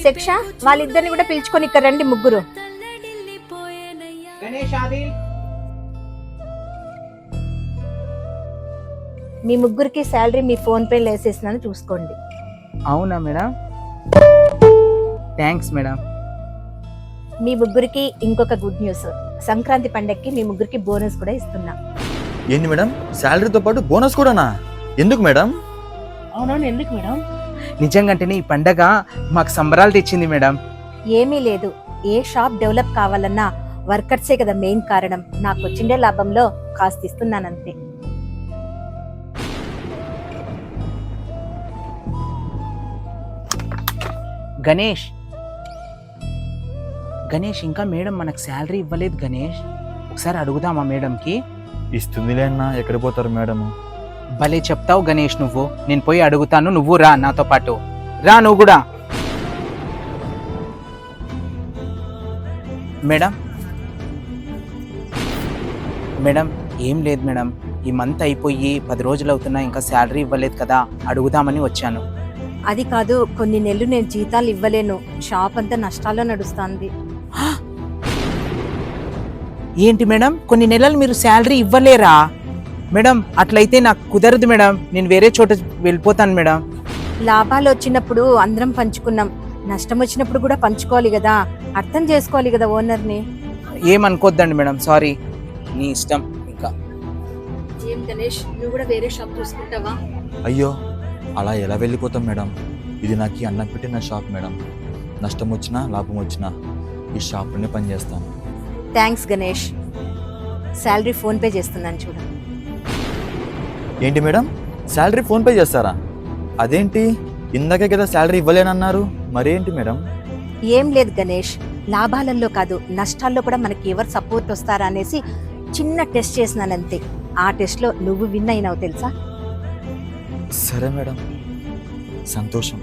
శిక్ష వాళ్ళిద్దరిని కూడా పిలుచుకొని ఇక్కడ రండి ముగ్గురు. మీ ముగ్గురికి శాలరీ మీ ఫోన్ పే వేసేసినాను, చూసుకోండి. అవునా మేడం, థ్యాంక్స్ మేడం. మీ ముగ్గురికి ఇంకొక గుడ్ న్యూస్, సంక్రాంతి పండగకి మీ ముగ్గురికి బోనస్ కూడా ఇస్తున్నా. ఏంటి మేడం, శాలరీతో పాటు బోనస్ కూడానా? ఎందుకు మేడం? అవునవును, ఎందుకు మేడం? నిజంగానే ఈ పండగ మాకు సంబరాలు తెచ్చింది మేడం. ఏమీ లేదు, ఏ షాప్ డెవలప్ కావాలన్నా వర్కర్సే కదా మెయిన్ కారణం. నాకు వచ్చిండే లాభంలో కాస్త ఇస్తున్నానంతే. గణేష్ గణేష్ ఇంకా మేడం మనకు శాలరీ ఇవ్వలేదు గణేష్, ఒకసారి అడుగుదామా మేడంకి? ఇస్తుందిలే అన్నా, ఎక్కడ పోతారు మేడం? భలే చెప్తావు గణేష్ నువ్వు. నేను పోయి అడుగుతాను, నువ్వు రా నాతో పాటు. రా నువ్వు కూడా. మేడం మేడం ఏం లేదు మేడం, ఈ మంత్ అయిపోయి 10 రోజులు అవుతున్నా ఇంకా శాలరీ ఇవ్వలేదు కదా, అడుగుదామని వచ్చాను. అది కాదు, కొన్ని నెలలు నేను జీతాలు ఇవ్వలేను, షాప్ అంతా నష్టాల్లో నడుస్తుంది. ఏంటి మేడం, కొన్ని నెలలు మీరు శాలరీ ఇవ్వలేరా? మేడం అట్లయితే నాకు కుదరదు మేడం, నేను వేరే చోట వెళ్ళిపోతాను మేడం. లాభాలు వచ్చినప్పుడు అందరం పంచుకున్నాం, నష్టం వచ్చినప్పుడు కూడా పంచుకోవాలి కదా, అర్థం చేసుకోవాలి కదా ఓనర్ని. ఏమనుకోద్దండి మేడం, సారీ, నీ ఇష్టం. ఇంకా ఏం గణేష్, నువ్వు కూడా వేరే షాప్ చూసుకుంటావా? అయ్యో, అలా ఎలా వెళ్ళిపోతాం మేడం? ఇది నాకు ఈ అన్నం పెట్టిన షాప్ మేడం. నష్టం వచ్చినా లాభం వచ్చినా ఈ షాప్లోనే పనిచేస్తాను. Thanks Ganesh, salary phone pay చేస్తున్నాను చూడు. ఏంటి మేడం, శాలరీ ఫోన్పే చేస్తారా? అదేంటి, ఇందాకే కదా శాలరీ ఇవ్వలేనన్నారు, మరేంటి మేడం? ఏం లేదు గణేష్, లాభాలలో కాదు నష్టాల్లో కూడా మనకి ఎవరు సపోర్ట్ వస్తారా అనేసి చిన్న టెస్ట్ చేసినానంతే. ఆ టెస్ట్లో నువ్వు విన్ అయినావు తెలుసా? సరే మేడం, సంతోషం.